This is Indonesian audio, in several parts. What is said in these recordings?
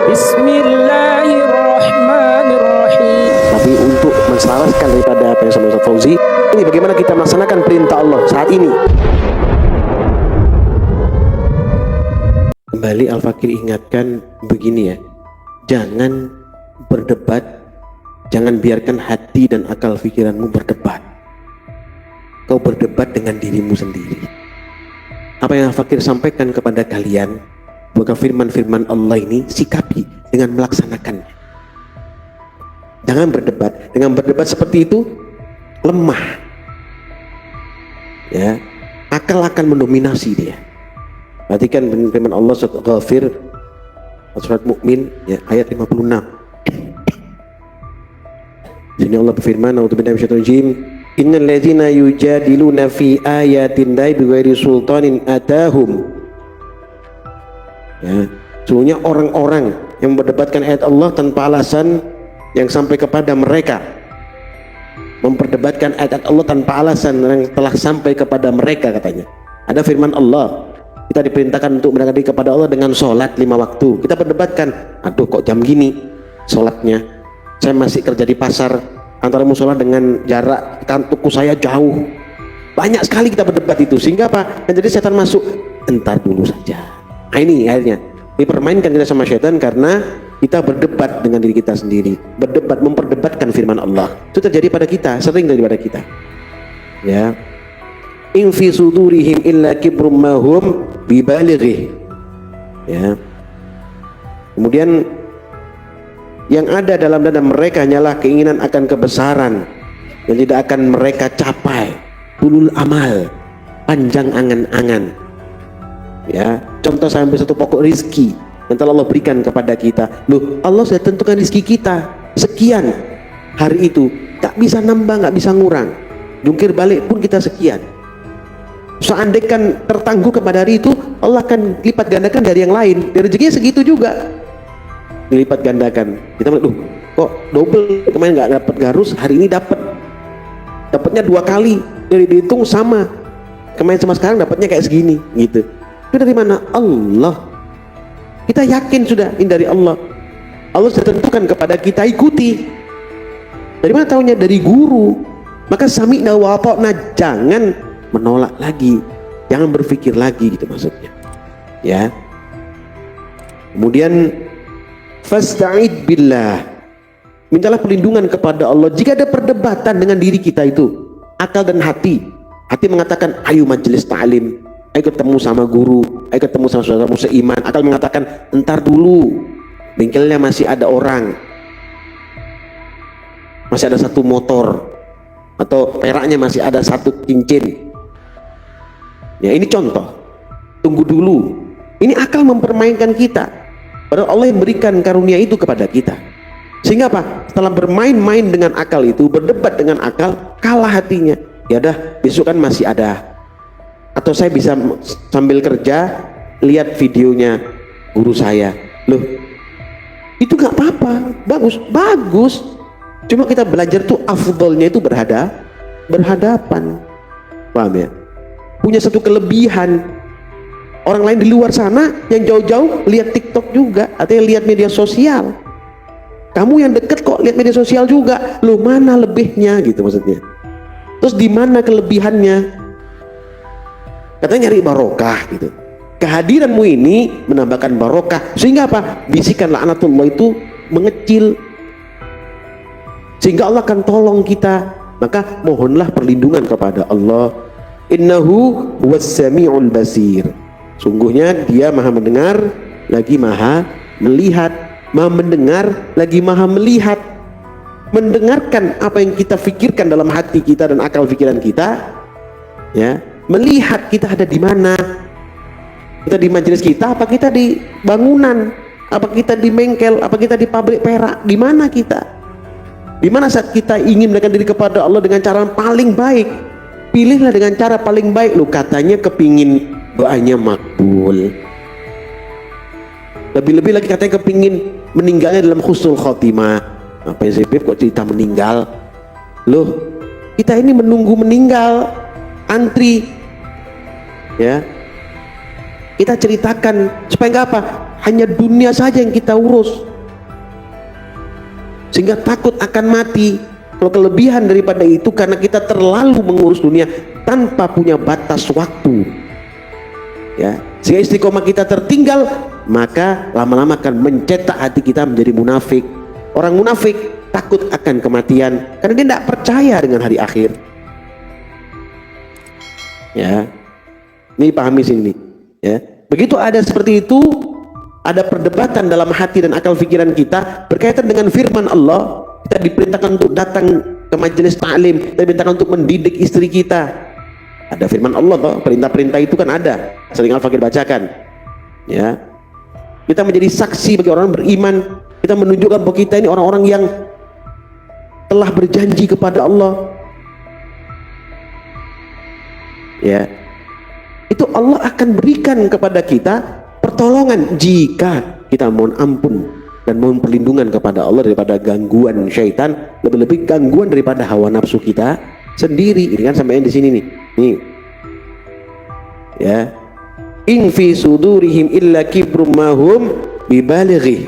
Bismillahirrahmanirrahim. Tapi untuk menselaraskan daripada apa yang sama Ustaz Fauzi, ini bagaimana kita melaksanakan perintah Allah saat ini. Kembali Al-Fakir ingatkan begini ya, jangan berdebat, jangan biarkan hati dan akal pikiranmu berdebat. Kau berdebat dengan dirimu sendiri. Apa yang Al-Fakir sampaikan kepada kalian, bukan firman-firman Allah ini, sikapi dengan melaksanakannya. Jangan berdebat. Dengan berdebat seperti itu lemah. Ya, akal akan mendominasi dia. Perhatikan firman Allah surat Ghafir, surat Mukmin ya, ayat 56. Sini Allah berfirman, "A'udzubillahi minasyaitonir rajim. Innal ladzina yujadiluna fi ayatin lahi bighairi sultanin atahum." Ya, sesungguhnya orang-orang yang berdebatkan ayat Allah tanpa alasan yang sampai kepada mereka, memperdebatkan ayat Allah tanpa alasan yang telah sampai kepada mereka, katanya. Ada firman Allah, kita diperintahkan untuk mendekati kepada Allah dengan sholat 5 waktu. Kita berdebatkan, aduh kok jam gini sholatnya, saya masih kerja di pasar, antara musola dengan jarak kantorku saya jauh. Banyak sekali kita berdebat itu, sehingga apa? Jadi setan masuk, entar dulu saja. Nah ini akhirnya dipermainkan kita sama setan karena kita berdebat dengan diri kita sendiri, berdebat, memperdebatkan firman Allah. Itu terjadi pada kita, sering terjadi pada kita. Ya, in fi sudurihim illa kibrum ma hum bibalighi. Ya. Kemudian yang ada dalam dada mereka hanyalah keinginan akan kebesaran yang tidak akan mereka capai. Ulul amal, panjang angan-angan. Ya, contoh sampai satu pokok rizki yang telah Allah berikan kepada kita. Loh, Allah sudah tentukan rizki kita sekian hari itu, tak bisa nambah, nggak bisa ngurang. Jungkir balik pun kita sekian. Seandainya tertangguh kepada hari itu, Allah akan lipat gandakan dari yang lain. Dan rezekinya segitu juga, dilipat gandakan. Kita melihat, kok double, kemarin nggak dapat garus, hari ini dapatnya 2 kali. Dari dihitung sama, kemarin sama sekarang dapatnya kayak segini, gitu. Itu dari mana? Allah. Kita yakin sudah ini dari Allah. Allah sudah tentukan kepada kita, ikuti. Dari mana tahunya? Dari guru. Maka sami'na wa ata'na, jangan menolak lagi, jangan berpikir lagi, gitu maksudnya. Ya. Kemudian fasta'id billah, mintalah perlindungan kepada Allah jika ada perdebatan dengan diri kita itu, akal dan hati. Hati mengatakan ayo majelis ta'lim, ayo ketemu sama guru, ayo ketemu sama saudaramu seiman. Akal mengatakan entar dulu, bengkelnya masih ada orang, masih ada 1 motor, atau peraknya masih ada 1 cincin. Ya, ini contoh, tunggu dulu. Ini akal mempermainkan kita, padahal Allah yang berikan karunia itu kepada kita. Sehingga apa? Setelah bermain-main dengan akal itu, berdebat dengan akal, kalah hatinya. Ya dah, besok kan masih ada. Atau saya bisa sambil kerja lihat videonya guru saya. Loh, itu nggak apa-apa, bagus. Cuma kita belajar tuh afdolnya itu berhadapan. Paham ya? Punya satu kelebihan. Orang lain di luar sana yang jauh-jauh lihat TikTok juga, atau lihat media sosial. Kamu yang deket kok lihat media sosial juga. Loh, mana lebihnya gitu maksudnya. Terus di mana kelebihannya? Katanya nyari barokah gitu. Kehadiranmu ini menambahkan barokah, sehingga apa? Bisikan laknatullah itu mengecil, sehingga Allah akan tolong kita. Maka mohonlah perlindungan kepada Allah. Innahu huwas sami'ul basir. Sungguhnya dia maha mendengar lagi maha melihat. Maha mendengar lagi maha melihat. Mendengarkan apa yang kita pikirkan dalam hati kita dan akal pikiran kita, ya. Melihat kita ada di mana. Kita di majelis kita, apa kita di bangunan, apa kita di bengkel, apa kita di pabrik perak, di mana kita? Di mana saat kita ingin mendekatkan diri kepada Allah dengan cara yang paling baik? Pilihlah dengan cara paling baik. Lu katanya kepingin doanya makbul, lebih-lebih lagi katanya kepingin meninggalnya dalam husnul khotimah. Apa yang saya kok cerita meninggal? Loh, kita ini menunggu meninggal, antri, ya. Kita ceritakan supaya nggak apa? hanya dunia saja yang kita urus, sehingga takut akan mati. Kalau kelebihan daripada itu karena kita terlalu mengurus dunia tanpa punya batas waktu, ya, sehingga istiqomah kita tertinggal, maka lama-lama akan mencetak hati kita menjadi munafik. Orang munafik takut akan kematian karena dia tidak percaya dengan hari akhir. Ya, ini pahami sini. Ya, begitu ada seperti itu, ada perdebatan dalam hati dan akal pikiran kita berkaitan dengan firman Allah. Kita diperintahkan untuk datang ke majelis taklim, kita diperintahkan untuk mendidik istri kita. Ada firman Allah toh, perintah-perintah itu kan ada, sering Al-Fakir bacakan. Ya, kita menjadi saksi bagi orang beriman. Kita menunjukkan bahwa kita ini orang-orang yang telah berjanji kepada Allah. Ya, itu Allah akan berikan kepada kita pertolongan jika kita mohon ampun dan mohon perlindungan kepada Allah daripada gangguan syaitan, lebih-lebih gangguan daripada hawa nafsu kita sendiri. Ini kan sampai di sini nih. Nih. Ya. In fi sudurihim illa kibrum mahum bibalighi.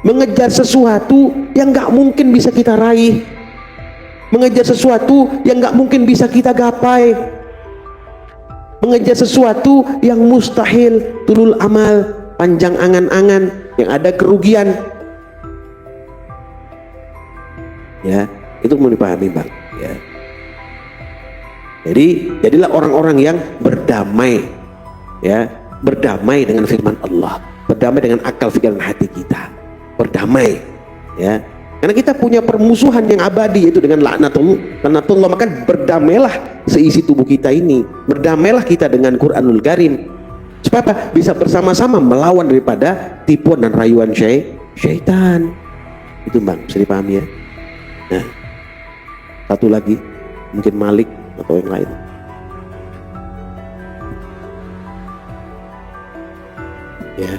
Mengejar sesuatu yang nggak mungkin bisa kita raih, mengejar sesuatu yang nggak mungkin bisa kita gapai, mengejar sesuatu yang mustahil, tulul amal, panjang angan-angan, yang ada kerugian. Ya, itu mau dipahami Bang. Ya. Jadi jadilah orang-orang yang berdamai, ya, berdamai dengan firman Allah, berdamai dengan akal pikiran hati kita, berdamai, ya. Karena kita punya permusuhan yang abadi, yaitu dengan laknatullah, maka berdamailah seisi tubuh kita ini, berdamailah kita dengan Quranul Karim, supaya apa? Bisa bersama-sama melawan daripada tipuan dan rayuan syaitan. Itu Bang, bisa dipahami ya. Nah, satu lagi mungkin Malik atau yang lain. Ya.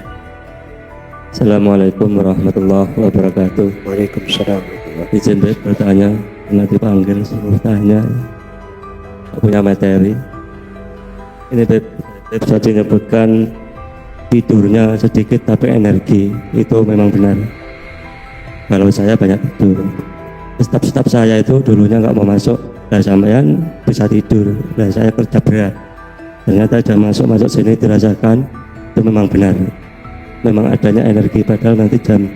Assalamualaikum warahmatullahi wabarakatuh. Waalaikumsalam. Izin bertanya, karena dipanggil suruh tanya. Aku punya materi. Ini saya menyebutkan tidurnya sedikit tapi energi, itu memang benar. Kalau saya banyak tidur, staf saya itu dulunya nggak mau masuk, dan sampean bisa tidur, dan saya kerja berat. Ternyata sudah masuk sini dirasakan, itu memang benar. Memang adanya energi, padahal nanti jam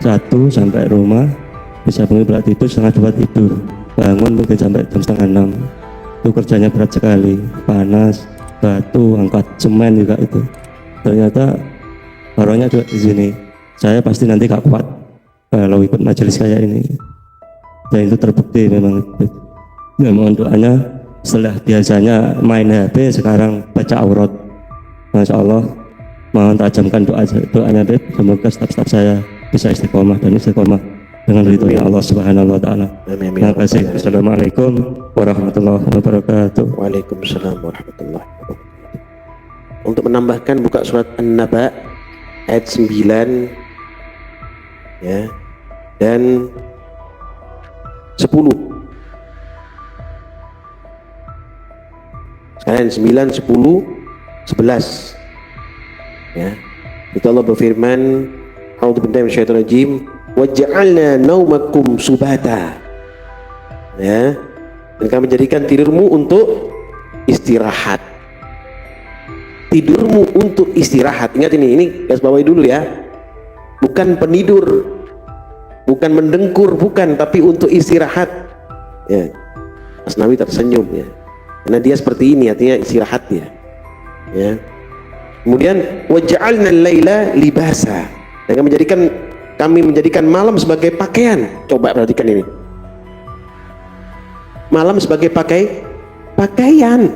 1 sampai rumah bisa mungkin berat tidur, setengah 2 tidur, bangun mungkin sampai jam setengah 6. Itu kerjanya berat sekali, panas, batu, angkat semen juga itu. Ternyata orangnya juga di sini. Saya pasti nanti gak kuat kalau ikut majelis kayak ini. Dan itu terbukti memang. Ya, mohon doanya, setelah biasanya main HP, sekarang baca aurat. Masya Allah, mohon tajamkan doanya Beb, semoga staf saya bisa istiqomah dan istiqomah dengan ridhonya Allah Subhanahu wa taala. Terima kasih. Assalamualaikum warahmatullahi wabarakatuh. Waalaikumsalam warahmatullahi wabarakatuh. Untuk menambahkan, buka surat An-Naba ayat 9 ya dan 10. Sekalian 9, 10, 11. Ya. Itu Allah berfirman, A'udzubillahi minasyaitonir rajim, wa ja'alna naumakum subata. Ya. Dan kami menjadikan tidurmu untuk istirahat. Tidurmu untuk istirahat. Ingat ini garis bawahi dulu ya. Bukan penidur, bukan mendengkur, bukan, tapi untuk istirahat. Ya. Asnawi tersenyum ya. Karena dia seperti ini, artinya istirahat ya. Ya. Kemudian waja'alna al-laila libasa. Dan kami menjadikan malam sebagai pakaian. Coba perhatikan ini. Malam sebagai pakaian.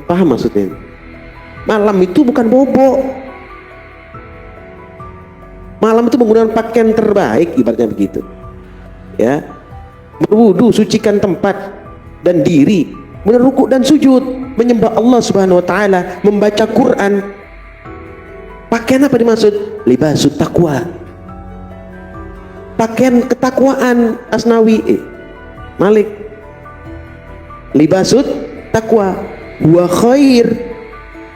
Paham maksudnya? Malam itu bukan bobo. Malam itu menggunakan pakaian terbaik, ibaratnya begitu. Ya. Berwudu, sucikan tempat dan diri, kemudian rukuk dan sujud, menyembah Allah Subhanahu wa taala, membaca Quran. Pakaian apa dimaksud? Libasut taqwa. Pakaian ketakwaan, Asnawi Malik. Libasut taqwa wa khair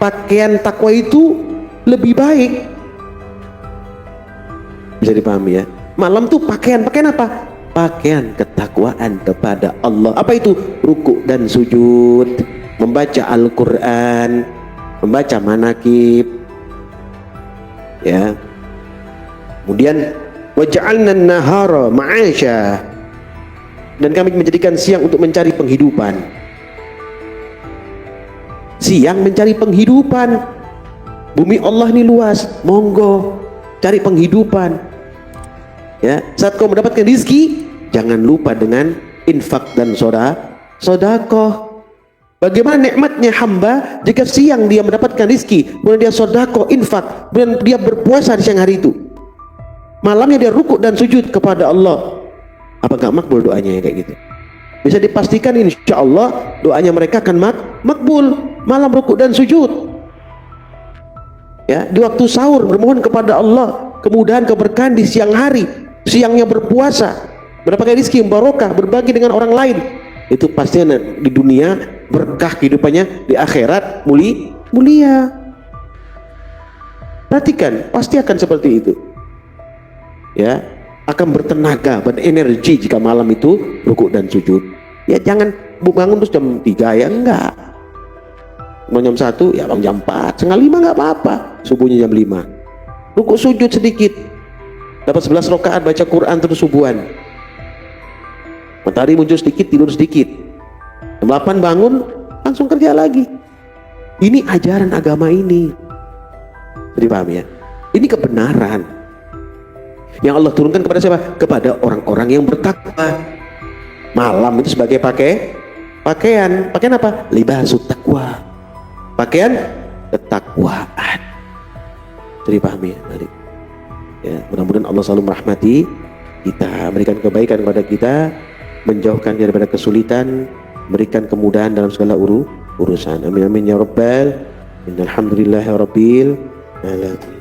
pakaian takwa itu lebih baik. Bisa dipahami ya? Malam tuh pakaian apa? Pakaian ketakwaan kepada Allah. Apa itu? Ruku dan sujud, membaca Al-Quran, membaca manakib, ya. Kemudian waja'alna an-nahara ma'asya, dan kami menjadikan siang untuk mencari penghidupan. Siang mencari penghidupan. Bumi Allah ini luas, monggo cari penghidupan. Ya, saat kau mendapatkan rizki, jangan lupa dengan infak dan sodakoh. Bagaimana nikmatnya hamba jika siang dia mendapatkan rizki, kemudian dia sodakoh, infak, kemudian dia berpuasa di siang hari itu, malamnya dia rukuk dan sujud kepada Allah. Apa gak makbul doanya kayak gitu? Bisa dipastikan insya Allah doanya mereka akan makbul. Malam rukuk dan sujud, ya, di waktu sahur bermohon kepada Allah kemudahan, keberkahan di siang hari. Siangnya berpuasa, mendapatkan rezeki yang barokah, berbagi dengan orang lain. Itu pastinya di dunia berkah kehidupannya, di akhirat mulia. Perhatikan, pasti akan seperti itu. Ya, akan bertenaga, berenergi jika malam itu rukuk dan sujud. Ya, jangan bangun terus jam 3 ya, enggak. Bangun jam 1 ya, bangun jam 4, setengah 5 enggak apa-apa. Subuhnya jam 5. Rukuk sujud sedikit. Dapat 11 rakaat baca Quran terus subuhan. Matahari muncul sedikit, tidur sedikit. Jam 8 bangun, langsung kerja lagi. Ini ajaran agama ini. Jadi paham ya? Ini kebenaran yang Allah turunkan kepada siapa? Kepada orang-orang yang bertakwa. Malam itu sebagai pakaian apa? Libasut taqwa. Pakaian ketakwaan. Jadi paham ya? Ya, mudah-mudahan Allah selalu merahmati kita, berikan kebaikan kepada kita, menjauhkan daripada kesulitan, berikan kemudahan dalam segala urusan. Amin amin ya rabbal. Alhamdulillahirabbil alamin.